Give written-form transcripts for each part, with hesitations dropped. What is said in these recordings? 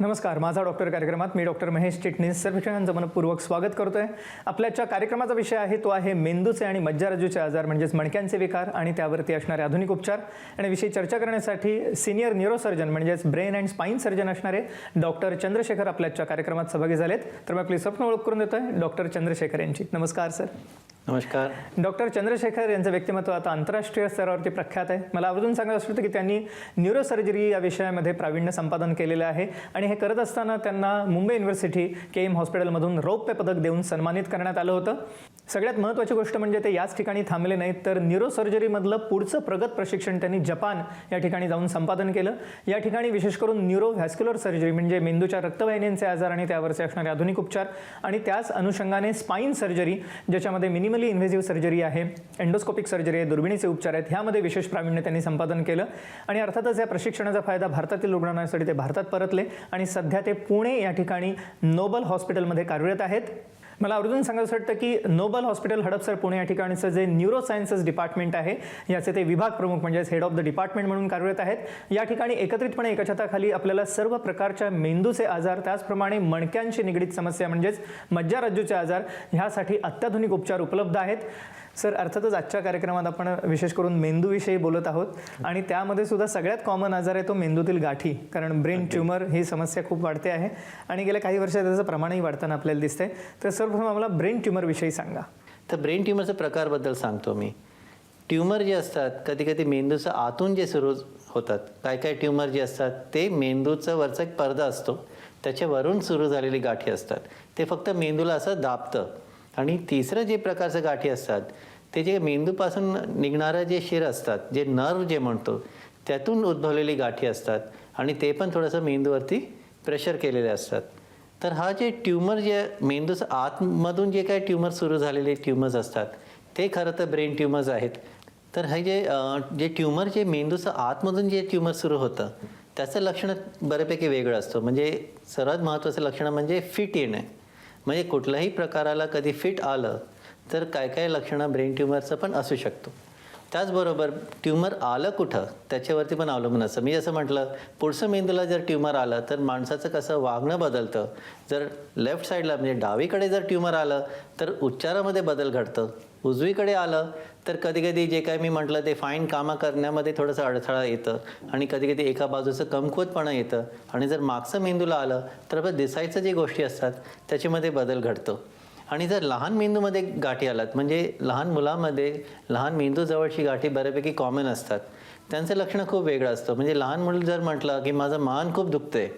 नमस्कार, माझा डॉक्टर कार्यक्रमात मी डॉक्टर महेश चिटणीस सर्व प्रेक्षकांचं मनपूर्वक स्वागत करतोय. आपल्याच्या कार्यक्रमाचा विषय आहे तो आहे मेंदूचे आणि मज्जारज्जूचे आजार म्हणजेच मणक्यांचे विकार आणि त्यावरती असणारे आधुनिक उपचार. आणि विषयी चर्चा करण्यासाठी सिनियर न्यूरोसर्जन म्हणजेच ब्रेन अँड स्पाइन सर्जन असणारे डॉक्टर चंद्रशेखर आपल्याच्या कार्यक्रमात सहभागी झालेत. तर मी आपली स्वप्न ओळख करून देतोय डॉक्टर चंद्रशेखर यांची. नमस्कार सर. नमस्कार. डॉक्टर चंद्रशेखर यांचं व्यक्तिमत्व आता आंतरराष्ट्रीय स्तरावरती प्रख्यात आहे. मला आवर्जून सांगायचं असतं की त्यांनी न्यूरोसर्जरी या विषयामध्ये प्रावीण्य संपादन केलेलं आहे आणि हे करत असताना त्यांना मुंबई युनिव्हर्सिटी KM हॉस्पिटलमधून रौप्य पदक देऊन सन्मानित करण्यात आलं होतं. सगळ्यात महत्त्वाची गोष्ट म्हणजे ते याच ठिकाणी थांबले नाहीत, तर न्यूरोसर्जरीमधलं पुढचं प्रगत प्रशिक्षण त्यांनी जपान या ठिकाणी जाऊन संपादन केलं. या ठिकाणी विशेष करून न्यूरोव्हॅस्क्युलर सर्जरी म्हणजे मेंदूच्या रक्तवाहिन्यांचे आजार आणि त्यावरचे असणारे आधुनिक उपचार आणि त्याच अनुषंगाने स्पाइन सर्जरी ज्याच्यामध्ये मिनिमली इन्व्हेसिव्ह सर्जरी आहे, एंडोस्कोपिक सर्जरी आहे, दुर्बिणीचे उपचार आहेत, ह्यामध्ये विशेष प्रावीण्य त्यांनी संपादन केलं. आणि अर्थातच या प्रशिक्षणाचा फायदा भारतातील रुग्णांसाठी ते भारतात परतले आणि सध्या ते पुणे या ठिकाणी नोबल हॉस्पिटलमध्ये कार्यरत आहेत. मला आवर्जून सांगायचं वाटतं की नोबल हॉस्पिटल हडपसर पुणे या ठिकाणचं जे न्यूरोसायन्सेस डिपार्टमेंट आहे याचे ते विभाग प्रमुख म्हणजेच हेड ऑफ द डिपार्टमेंट म्हणून कार्यरत आहेत. या ठिकाणी एकत्रितपणे एका छताखाली आपल्याला सर्व प्रकारच्या मेंदूचे आजार त्याचप्रमाणे मणक्यांशी निगडीत समस्या म्हणजेच मज्जारज्जूचे आजार ह्यासाठी अत्याधुनिक उपचार उपलब्ध आहेत. सर, अर्थातच आजच्या कार्यक्रमात आपण विशेष करून मेंदूविषयी बोलत आहोत आणि त्यामध्ये सुद्धा सगळ्यात कॉमन आजार आहे तो मेंदूतील गाठी, कारण ब्रेन ट्यूमर ही समस्या खूप वाढते आहे आणि गेल्या काही वर्षात त्याचं प्रमाणही वाढताना आपल्याला दिसतंय. तर सर्वप्रथम आम्हाला ब्रेन ट्यूमरविषयी सांगा. तर ब्रेन ट्यूमरच्या प्रकारबद्दल सांगतो मी. ट्यूमर जे असतात कधी कधी मेंदूचं आतून जे सुरू होतात, काय काय ट्यूमर जे असतात ते मेंदूचा वरचा एक पडदा असतो त्याच्यावरून सुरू झालेली गाठी असतात, ते फक्त मेंदूला असं दाबतं. आणि तिसरं जे प्रकारचं गाठी असतात ते जे मेंदूपासून निघणारं जे शिर असतात, जे नर्व जे म्हणतो, त्यातून उद्भवलेली गाठी असतात आणि ते पण थोडंसं मेंदूवरती प्रेशर केलेले असतात. तर हा जे ट्यूमर जे मेंदूचं आतमधून जे काही ट्यूमर सुरू झालेले ट्यूमर्स असतात ते खरं तर ब्रेन ट्यूमर्स आहेत. तर हे जे ट्यूमर जे मेंदूचं आतमधून जे ट्यूमर सुरू होतं त्याचं लक्षण बऱ्यापैकी वेगळं असतं. म्हणजे सर्वात महत्त्वाचं लक्षण म्हणजे फिट येणं. म्हणजे कुठल्याही प्रकाराला कधी फिट आलं तर काय काय लक्षणं ब्रेन ट्यूमरचं पण असू शकतो. त्याचबरोबर ट्यूमर आलं कुठं त्याच्यावरती पण अवलंबून असतं. मी जसं म्हटलं, पुढचं मेंदूला जर ट्यूमर आलं तर माणसाचं कसं वागणं बदलतं. जर लेफ्ट साईडला म्हणजे डावीकडे जर ट्यूमर आलं तर उच्चारामध्ये बदल घडतं. उजवीकडे आलं तर कधी कधी जे काय मी म्हटलं ते फाईन कामं करण्यामध्ये थोडंसं अडथळा येतं आणि कधी कधी एका बाजूचं कमकुवतपणा येतं. आणि जर मागचं मेंदूला आलं तर आपण दिसायचं जे गोष्टी असतात त्याच्यामध्ये बदल घडतो. आणि जर लहान मेंदूमध्ये गाठी आलात, म्हणजे लहान मुलांमध्ये लहान मेंदूजवळची गाठी बऱ्यापैकी कॉमन असतात, त्यांचं लक्षण खूप वेगळं असतं. म्हणजे लहान मुलं जर म्हटलं की माझं मान खूप दुखतंय,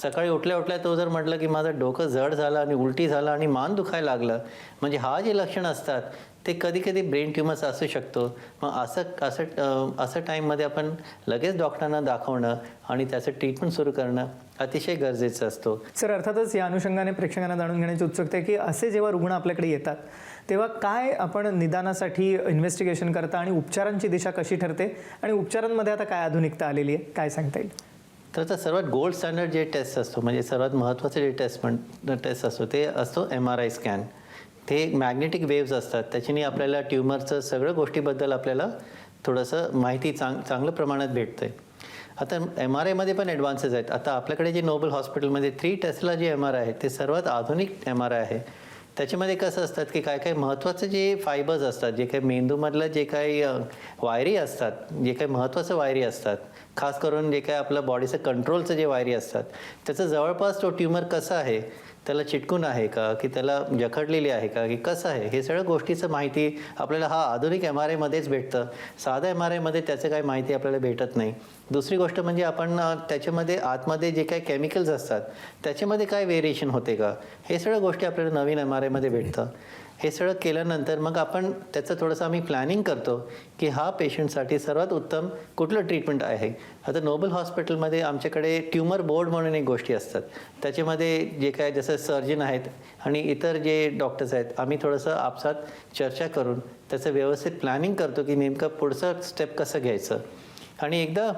सकाळी उठल्या उठल्या तो जर म्हटलं की माझं डोकं जड झालं आणि उलटी झालं आणि मान दुखायला लागलं, म्हणजे हा जे लक्षण असतात ते कधी कधी ब्रेन ट्यूमर्स असू शकतो. मग असं टाईममध्ये आपण लगेच डॉक्टरांना दाखवणं आणि त्याचं ट्रीटमेंट सुरू करणं अतिशय गरजेचं असतो. सर, अर्थातच या अनुषंगाने प्रेक्षकांना जाणून घेण्याची उत्सुकता आहे की असे जेव्हा रुग्ण आपल्याकडे येतात तेव्हा काय आपण निदानासाठी इन्व्हेस्टिगेशन करता आणि उपचारांची दिशा कशी ठरते आणि उपचारांमध्ये आता काय आधुनिकता आलेली आहे, काय सांगता येईल? तर सर्वात गोल्ड स्टँडर्ड जे टेस्ट असतो, म्हणजे सर्वात महत्त्वाचं जे टेस्ट असतो ते असतो MRI स्कॅन. ते मॅग्नेटिक वेव्ज असतात, त्याच्याने आपल्याला ट्यूमरचं सगळ्या गोष्टीबद्दल आपल्याला थोडंसं माहिती चांगलं प्रमाणात भेटतं आहे. आता MRIमध्ये पण ॲडव्हान्सेस आहेत. आता आपल्याकडे जे नोबल हॉस्पिटलमध्ये 3 टेस्ला जे MRI आहे ते सर्वात आधुनिक MRI आहे. त्याच्यामध्ये कसं असतात की काय काय महत्त्वाचे जे फायबर्स असतात, जे काही मेंदूमधलं जे काही वायरी असतात, जे काही महत्त्वाचं वायरी असतात, खास करून जे काय आपलं बॉडीचं कंट्रोलचं जे वायरी असतात, त्याचं जवळपास तो ट्यूमर कसं आहे, त्याला चिटकून आहे का, की त्याला जखडलेली आहे का, की कसं आहे, हे सगळ्या गोष्टीचं माहिती आपल्याला हा आधुनिक MRIमध्येच भेटतं. साध्या MRIमध्ये त्याचं काही माहिती आपल्याला भेटत नाही. दुसरी गोष्ट म्हणजे आपण त्याच्यामध्ये आतमध्ये जे काही केमिकल्स असतात त्याच्यामध्ये काय व्हेरिएशन होते का, हे सगळ्या गोष्टी आपल्याला नवीन MRIमध्ये भेटतं. हे सगळं केल्यानंतर मग आपण त्याचं थोडंसं आम्ही प्लॅनिंग करतो की हा पेशंटसाठी सर्वात उत्तम कुठलं ट्रीटमेंट आहे. आता नोबल हॉस्पिटलमध्ये आमच्याकडे ट्यूमर बोर्ड म्हणून एक गोष्टी असतात, त्याच्यामध्ये जे काय जसं सर्जन आहेत आणि इतर जे डॉक्टर्स आहेत, आम्ही थोडंसं आपसात चर्चा करून त्याचं व्यवस्थित प्लॅनिंग करतो की नेमकं पुढचं स्टेप कसं घ्यायचं. आणि एकदा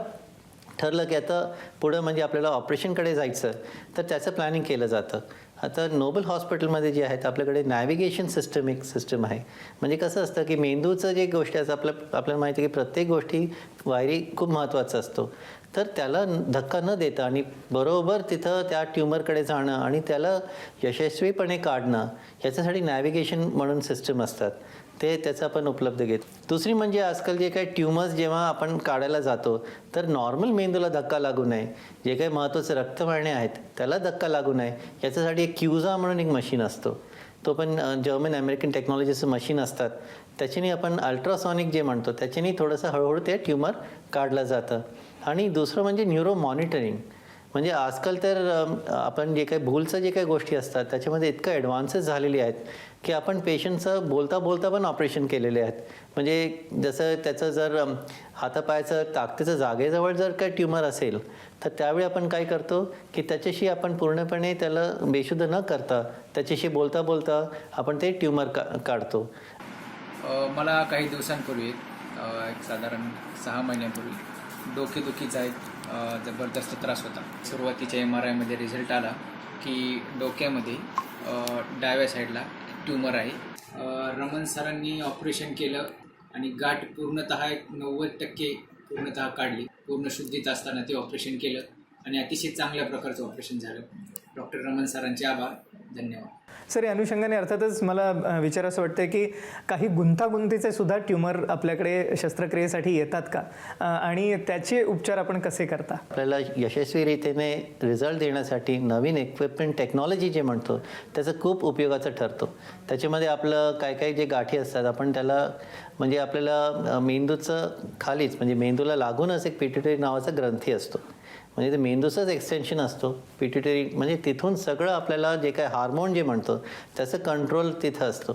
ठरलं की आता पुढं म्हणजे आपल्याला ऑपरेशनकडे जायचं तर त्याचं प्लॅनिंग केलं जातं. आता नोबल हॉस्पिटलमध्ये जे आहेत आपल्याकडे नॅव्हिगेशन सिस्टम एक सिस्टम आहे. म्हणजे कसं असतं की मेंदूचं जे गोष्टी असतं आपल्याला माहिती आहे की प्रत्येक गोष्टी वायरी खूप महत्त्वाचा असतो. तर त्याला धक्का न देता आणि बरोबर तिथं त्या ट्यूमरकडे जाणं आणि त्याला यशस्वीपणे काढणं याच्यासाठी नॅव्हिगेशन म्हणून सिस्टम असतात, ते त्याचं आपण उपलब्ध घेतो. दुसरी म्हणजे आजकाल जे काही ट्यूमर्स जेव्हा आपण काढायला जातो तर नॉर्मल मेंदूला धक्का लागू नये, जे काही महत्त्वाचे रक्तवाहिन्या आहेत त्याला धक्का लागू नये याच्यासाठी एक क्युझा म्हणून एक मशीन असतो. तो पण जर्मन अमेरिकन टेक्नॉलॉजीचं मशीन असतात. त्याच्याने आपण अल्ट्रासॉनिक जे म्हणतो त्याच्याने थोडंसं हळूहळू ते ट्यूमर काढलं जातं. आणि दुसरं म्हणजे न्यूरो मॉनिटरिंग. म्हणजे आजकाल तर आपण जे काही भूलचं जे काही गोष्टी असतात त्याच्यामध्ये इतकं ॲडव्हान्सेस झालेली आहेत की आपण पेशंटचं बोलता बोलता पण ऑपरेशन केलेले आहेत. म्हणजे जसं त्याचं जर हातापायाचं ताकदीचं जागेजवळ जर काही ट्यूमर असेल तर त्यावेळी आपण काय करतो की त्याच्याशी आपण पूर्णपणे त्याला बेशुद्ध न करता त्याच्याशी बोलता बोलता आपण ते ट्यूमर काढतो. मला काही दिवसांपूर्वी एक साधारण 6 महिन्यांपूर्वी डोकेदुखीचा एक जबरदस्त त्रास होता. सुरुवातीच्या MRIमध्ये रिझल्ट आला की डोक्यामध्ये डाव्या साईडला ट्यूमर आहे. रमन सरांनी ऑपरेशन केलं आणि गाठ पूर्णतः एक 90% पूर्णतः काढली. पूर्ण शुद्धीत असताना ते ऑपरेशन केलं आणि अतिशय चांगल्या प्रकारचं ऑपरेशन झालं. डॉक्टर रमन सरांचे आभार. धन्यवाद. सर, या अनुषंगाने अर्थातच मला विचारावंसं वाटतं की काही गुंतागुंतीचे सुद्धा ट्यूमर आपल्याकडे शस्त्रक्रियेसाठी येतात का, आणि त्याचे उपचार आपण कसे करता? आपल्याला यशस्वीरीतीने रिझल्ट देण्यासाठी नवीन इक्विपमेंट टेक्नॉलॉजी जे म्हणतो त्याचं खूप उपयोगाचं ठरतो. त्याच्यामध्ये आपलं काय काय जे गाठी असतात आपण त्याला म्हणजे आपल्याला मेंदूचं खालीच म्हणजे मेंदूला लागूनच एक पिट्युटरी नावाचा ग्रंथी असतो. म्हणजे ते मेंदूचंच एक्सटेन्शन असतो पिट्युटरी. म्हणजे तिथून सगळं आपल्याला जे काय हार्मोन जे म्हणतो त्याचं कंट्रोल तिथं असतो.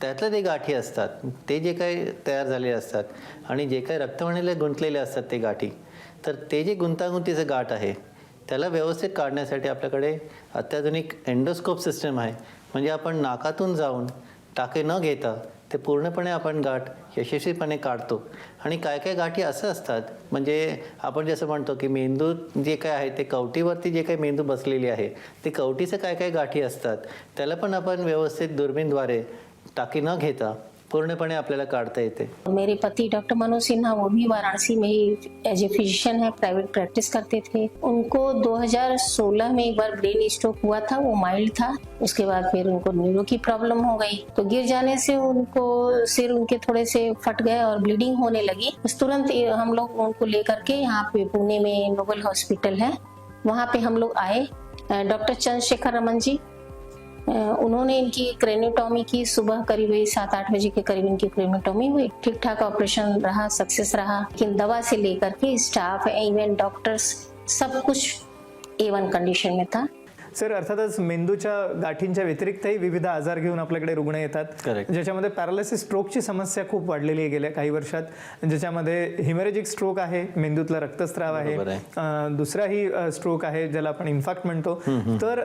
त्यातलं ते गाठी असतात ते जे काही तयार झालेले असतात आणि जे काही रक्तवाहिनीला गुंतलेले असतात ते गाठी, तर ते जे गुंतागुंतीचं गाठ आहे त्याला व्यवस्थित काढण्यासाठी आपल्याकडे अत्याधुनिक एंडोस्कोप सिस्टम आहे. म्हणजे आपण नाकातून जाऊन टाके न घेता ते पूर्णपणे आपण गाठ यशस्वीपणे काढतो. आणि काय काय गाठी असं असतात म्हणजे आपण जसं म्हणतो की मेंदू जे काय आहे ते कवटीवरती जे काही मेंदू बसलेली आहे ते कवटीचं काय काय गाठी असतात त्याला पण आपण व्यवस्थित दुर्बीणद्वारे टाकी न घेता पूर्णपणे आपल्याला काढता येते. मेरे पति डॉक्टर मनोज सिन्हा, वो भी वाराणसी में ही एज ए फिजिशियन है, प्राइवेट प्रैक्टिस करते थे. उनको 2016 में एक बार ब्रेन स्ट्रोक हुआ था, वो माइल्ड था. उसके बाद फिर उनको न्यूरो की प्रॉब्लम हो गई, तो गिर जाने से उनको सिर उनके थोड़े से फट गए और ब्लीडिंग होने लगी. बस तुरंत हम लोग उनको लेकर के यहाँ पे पुणे में नोबल हॉस्पिटल है, वहाँ पे हम लोग आए. डॉक्टर चंद्रशेखर रमन जी, उन्होंने इनकी क्रेनियोटॉमी की. सुबह करीब 7-8 बजे के करीब इनकी क्रेनियोटॉमी हुई. ठीक ठाक ऑपरेशन रहा, सक्सेस रहा. लेकिन दवा से लेकर के स्टाफ, इवन डॉक्टर्स, सब कुछ A1 कंडीशन में था. सर, अर्थातच मेंदूच्या गाठींच्या व्यतिरिक्तही विविध आजार घेऊन आपल्याकडे रुग्ण येतात. Correct. ज्याच्यामध्ये पॅरालिसिस स्ट्रोकची समस्या खूप वाढलेली आहे गेल्या काही वर्षात, ज्याच्यामध्ये हिमरेजिक स्ट्रोक आहे, मेंदूतला रक्तस्राव आहे, दुसराही स्ट्रोक आहे ज्याला आपण इन्फार्क्ट म्हणतो. तर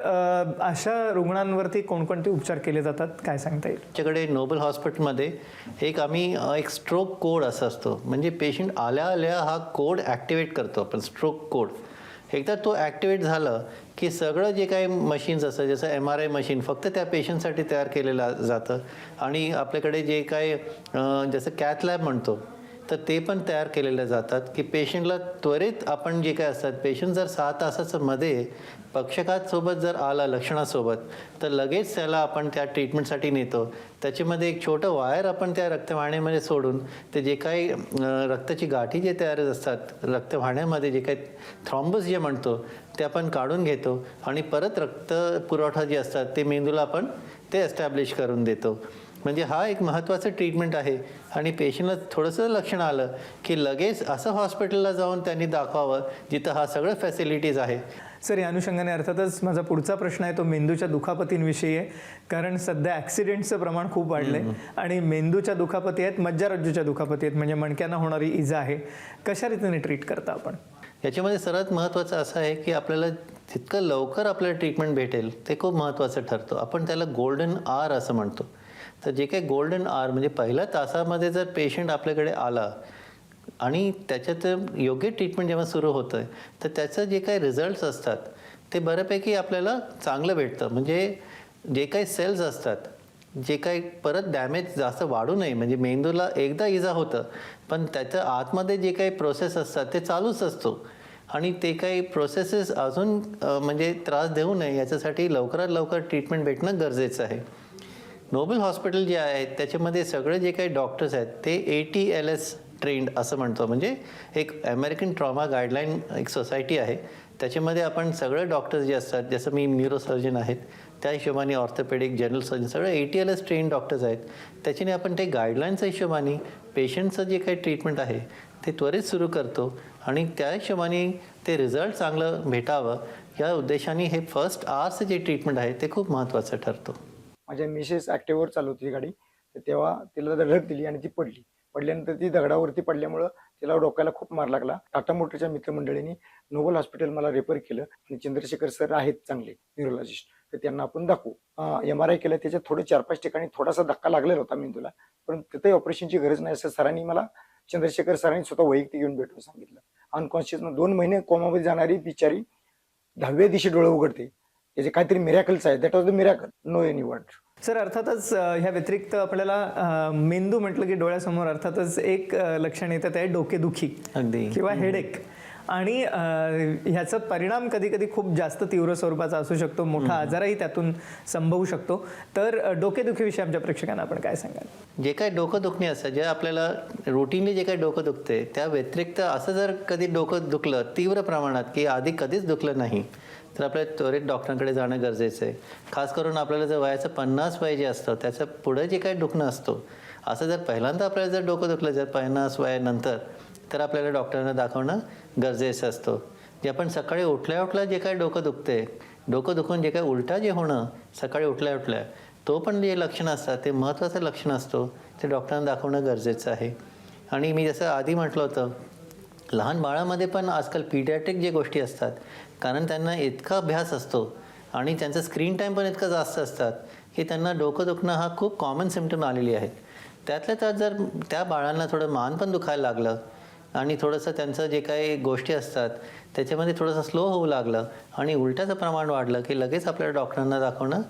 अशा रुग्णांवरती कोणकोणते उपचार केले जातात, काय सांगता येईल? आमच्याकडे नोबल हॉस्पिटलमध्ये आम्ही एक स्ट्रोक कोड असा असतो. म्हणजे पेशंट आल्या आल्या हा कोड ॲक्टिवेट करतो आपण, स्ट्रोक कोड. एकदा तो ॲक्टिवेट झालं की सगळं जे काही मशीन्स असतं जसं MRI मशीन फक्त त्या पेशंटसाठी तयार केलेलं जातं. आणि आपल्याकडे जे काही जसं कॅथ लॅब म्हणतो तर ते पण तयार केलेले जातात की पेशंटला त्वरित आपण जे काय असतात, पेशंट जर 6 तासाचं मध्ये पक्षाघात सोबत जर आला लक्षणासोबत तर लगेच त्याला आपण त्या ट्रीटमेंटसाठी नेतो. त्याच्यामध्ये एक छोटं वायर आपण त्या रक्तवाहिन्यामध्ये सोडून ते जे काही रक्ताची गाठी जे तयार असतात रक्तवाहिन्यामध्ये, जे काही थ्रॉम्बस जे म्हणतो ते आपण काढून घेतो आणि परत रक्त पुरवठा जे असतात ते मेंदूला आपण ते एस्टॅब्लिश करून देतो. म्हणजे हा एक महत्त्वाचं ट्रीटमेंट आहे. आणि पेशंटला थोडंसं लक्षण आलं की लगेच असं हॉस्पिटलला जाऊन त्यांनी दाखवावं जिथं हा सगळं फॅसिलिटीज आहे. सर, या अनुषंगाने अर्थातच माझा पुढचा प्रश्न आहे तो मेंदूच्या दुखापतींविषयी आहे. कारण सध्या ॲक्सिडेंटचं प्रमाण खूप वाढलंय आणि मेंदूच्या दुखापती आहेत, मज्जारज्जूच्या दुखापती आहेत, म्हणजे मणक्यांना होणारी इजा आहे. कशा रीतीने ट्रीट करता आपण? याच्यामध्ये सर्वात महत्त्वाचं असं आहे की आपल्याला जितकं लवकर आपल्याला ट्रीटमेंट भेटेल ते खूप महत्त्वाचं ठरतं. आपण त्याला गोल्डन आवर असं म्हणतो. तर जे काही गोल्डन आवर म्हणजे पहिल्या तासामध्ये जर पेशंट आपल्याकडे आला आणि त्याच्यात योग्य ट्रीटमेंट जेव्हा सुरू होतं तर त्याचं जे काही रिझल्ट्स असतात ते बऱ्यापैकी आपल्याला चांगलं भेटतं. म्हणजे जे काही सेल्स असतात, जे काही परत डॅमेज जास्त वाढू नये, म्हणजे मेंदूला एकदा इजा होतं पण त्याच्या आतमध्ये जे काही प्रोसेस असतात ते चालूच असतो आणि ते काही प्रोसेसेस अजून म्हणजे त्रास देऊ नये याच्यासाठी लवकरात लवकर ट्रीटमेंट भेटणं गरजेचं आहे. नोबल हॉस्पिटल जे आहे त्याच्यामध्ये सगळे जे काही डॉक्टर्स आहेत ते ATLS ट्रेंड असं म्हणतो, म्हणजे एक अमेरिकन ट्रॉमा गाईडलाईन एक सोसायटी आहे. त्याच्यामध्ये आपण सगळे डॉक्टर्स जे असतात, जसं मी न्यूरोसर्जन आहेत त्या हिशोबाने ऑर्थोपेडिक, जनरल सर्जन सगळे ATLS ट्रेन डॉक्टर्स आहेत. त्याच्याने आपण ते गाईडलाईनच्या हिशोबाने पेशंटचं जे काही ट्रीटमेंट आहे ते त्वरित सुरू करतो आणि त्या हिशोबाने ते रिझल्ट चांगलं भेटावं या उद्देशाने हे फर्स्ट आवर्सचं जे ट्रीटमेंट आहे ते खूप महत्त्वाचं ठरतो. माझ्या मिसेस ॲक्टिव्हवर चालवती गाडी, तर तेव्हा तिला धडक दिली आणि ती पडल्यानंतर ती दगडावरती पडल्यामुळं तिला डोक्याला खूप मार लागला. टाटा मोटरच्या मित्रमंडळींनी नोबल हॉस्पिटल मला रेफर केलं आणि चंद्रशेखर सर आहेत चांगले न्यूरोलॉजिस्ट, तर त्यांना आपण दाखवू. MRI केलं, त्याच्यात थोडे 4-5 ठिकाणी थोडासा धक्का लागलेला होता मेंदूला, पण तिथेही ऑपरेशनची गरज नाही असं सरांनी मला, चंद्रशेखर सरांनी स्वतः वैयक्तिक येऊन भेटून सांगितलं. अनकॉन्शियस 2 महिने कोमामध्ये जाणारी बिचारी 10व्या दिवशी डोळे उघडते. त्याचे काहीतरी मिरॅकल्स आहे. That was the miracle, no any word. Sir, अर्थातच ह्या व्यतिरिक्त आपल्याला मेंदू म्हटलं की डोळ्यासमोर अर्थातच एक लक्षण येतं, ते डोकेदुखी अगदी किंवा हेडेक. आणि ह्याचा परिणाम कधी कधी खूप जास्त तीव्र स्वरूपाचा असू शकतो, मोठा आजारही त्यातून संभवू शकतो. तर डोकेदुखीविषयी आमच्या प्रेक्षकांना आपण काय सांगाल? जे काही डोकं दुखणे असतं, जे आपल्याला रुटीनली जे काही डोकं दुखते त्या व्यतिरिक्त असं जर कधी डोकं दुखलं तीव्र प्रमाणात की आधी कधीच दुखलं नाही, तर आपल्याला त्वरित डॉक्टरांकडे जाणं गरजेचं आहे. खास करून आपल्याला जर वयाचं 50 वय जे असतं त्याचं पुढे जे काही दुखणं असतो, असं जर पहिल्यांदा आपल्याला जर डोकं दुखलं जर 50 वयानंतर, तर आपल्याला डॉक्टरांना दाखवणं गरजेचं असतं. जे आपण सकाळी उठल्या जे काही डोकं दुखून जे काही उलटा जे होणं सकाळी उठल्या तो पण जे लक्षण असतात ते महत्त्वाचं लक्षण असतो, ते डॉक्टरांना दाखवणं गरजेचं आहे. आणि मी जसं आधी म्हटलं होतं, लहान बाळामध्ये पण आजकाल पीडियाट्रिक जे गोष्टी असतात, कारण त्यांना इतका अभ्यास असतो आणि त्यांचं स्क्रीन टाईम पण इतकं जास्त असतात की त्यांना डोकं दुखणं हा खूप कॉमन सिम्पटम आलेली आहेत. त्यातल्या त्यात जर त्या बाळांना थोडं मान पण दुखायला लागलं आणि थोडंसं त्यांचं जे काही गोष्टी असतात त्याच्यामध्ये थोडंसं स्लो होऊ लागलं आणि उलट्याचं प्रमाण वाढलं की लगेच आपल्याला डॉक्टरांना दाखवणं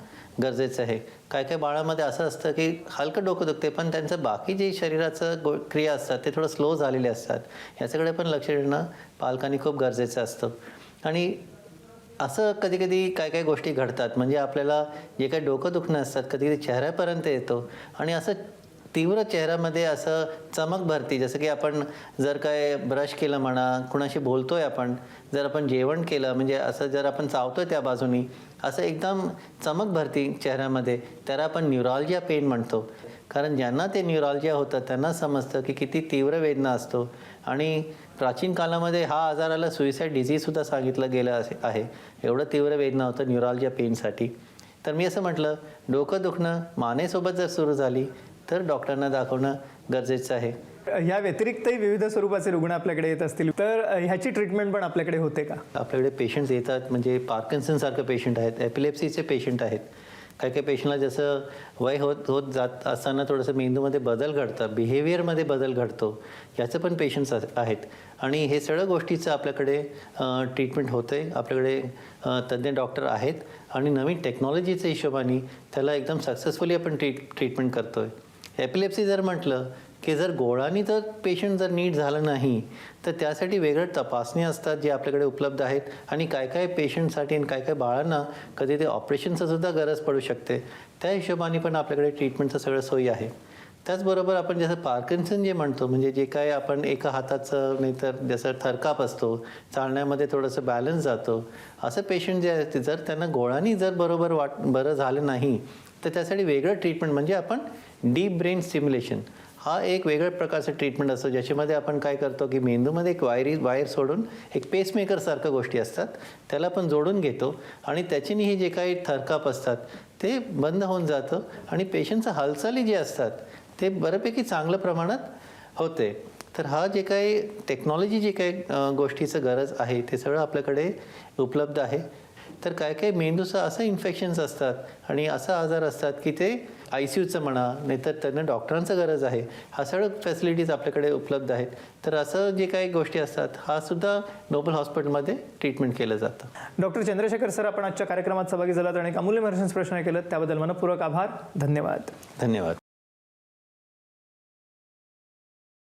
गरजेचं आहे. काय बाळामध्ये असं असतं की हलकं डोकं दुखते पण त्यांचं बाकी जे शरीराचं क्रिया असतात ते थोडं स्लो झालेले असतात. याच्याकडे पण लक्ष देणं पालकांनी खूप गरजेचं असतं. आणि असं कधी कधी काय गोष्टी घडतात, म्हणजे आपल्याला जे काही डोकं दुखणं असतात कधी चेहऱ्यापर्यंत येतो आणि असं तीव्र चेहऱ्यामध्ये असं चमक भरती, जसं की आपण जर काय ब्रश केलं म्हणा, कुणाशी बोलतोय आपण, जर आपण जेवण केलं म्हणजे असं जर आपण चावतोय त्या बाजूनी, असं एकदम चमक भरती चेहऱ्यामध्ये, त्याला आपण न्यूरॉल्जिया पेन म्हणतो. कारण ज्यांना ते न्यूरॉल्जिया होतं त्यांना समजतं की किती तीव्र वेदना असतो. आणि प्राचीन काळामध्ये हा आजाराला सुइसाईड डिझीजसुद्धा सांगितलं गेलं आहे, एवढं तीव्र वेदना होतं न्यूरॉल्जिया पेनसाठी. तर मी असं म्हटलं, डोकं दुखणं मानेसोबत जर सुरू झाली तर डॉक्टरांना दाखवणं गरजेचं आहे. ह्या व्यतिरिक्तही विविध स्वरूपाचे रुग्ण आपल्याकडे येत असतील, तर ह्याची ट्रीटमेंट पण आपल्याकडे होते का? आपल्याकडे पेशंट्स येतात, म्हणजे पार्किन्सनसारखं पेशंट आहेत, एपिलेप्सीचे पेशंट आहेत. काही पेशंटला जसं वय होत जात असताना थोडंसं मेंदूमध्ये बदल घडतं, बिहेवियरमध्ये बदल घडतो, याचं पण पेशंट्स आहेत. आणि हे सगळ्या गोष्टीचं आपल्याकडे ट्रीटमेंट होते. आपल्याकडे तज्ज्ञ डॉक्टर आहेत आणि नवीन टेक्नॉलॉजीच्या हिशोबाने त्याला एकदम सक्सेसफुली आपण ट्रीटमेंट करतो आहे. एपिलेप्सी जर म्हटलं की जर गोळानी जर पेशंट जर नीट झालं नाही तर त्यासाठी वेगळ्या तपासणी असतात जे आपल्याकडे उपलब्ध आहेत. आणि काय पेशंटसाठी आणि काय बाळांना कधी ते ऑपरेशनचं सुद्धा गरज पडू शकते, त्या हिशोबाने पण आपल्याकडे ट्रीटमेंटचं सगळं सोयी आहे. त्याचबरोबर आपण जसं पार्किन्सन जे म्हणतो, म्हणजे जे काय आपण एका हाताचं नाही तर जसं थरकाप असतो, चालण्यामध्ये थोडंसं बॅलन्स जातो, असं पेशंट जे आहेत जर त्यांना गोळानी जर बरं झालं नाही तर त्यासाठी वेगळं ट्रीटमेंट, म्हणजे आपण डीप ब्रेन स्टिम्युलेशन हा एक वेगळ्या प्रकारचं ट्रीटमेंट असतो, ज्याच्यामध्ये आपण काय करतो की मेंदूमध्ये एक वायर सोडून एक पेसमेकरसारख्या गोष्टी असतात त्याला आपण जोडून घेतो आणि त्याच्याने ही जे काही थरकाप असतात ते बंद होऊन जातं आणि पेशंटच्या हालचाली जे असतात ते बऱ्यापैकी चांगल्या प्रमाणात होते. तर हा जे काही टेक्नॉलॉजी जे काही गोष्टीचं गरज आहे ते सगळं आपल्याकडे उपलब्ध आहे. तर काय काय मेंदूचं असं इन्फेक्शन्स असतात आणि असा आजार असतात की ते ICUचं म्हणा, नाहीतर त्यांना डॉक्टरांचं गरज आहे, हा सगळं फॅसिलिटीज आपल्याकडे उपलब्ध आहेत. तर असं जे काही गोष्टी असतात हा सुद्धा नोबल हॉस्पिटलमध्ये ट्रीटमेंट केलं जातं. डॉक्टर चंद्रशेखर सर, आपण आजच्या कार्यक्रमात सहभागी झालात आणि एक अमूल्य मार्गदर्शन प्रश्न केलं त्याबद्दल मनपूर्वक आभार. धन्यवाद. धन्यवाद.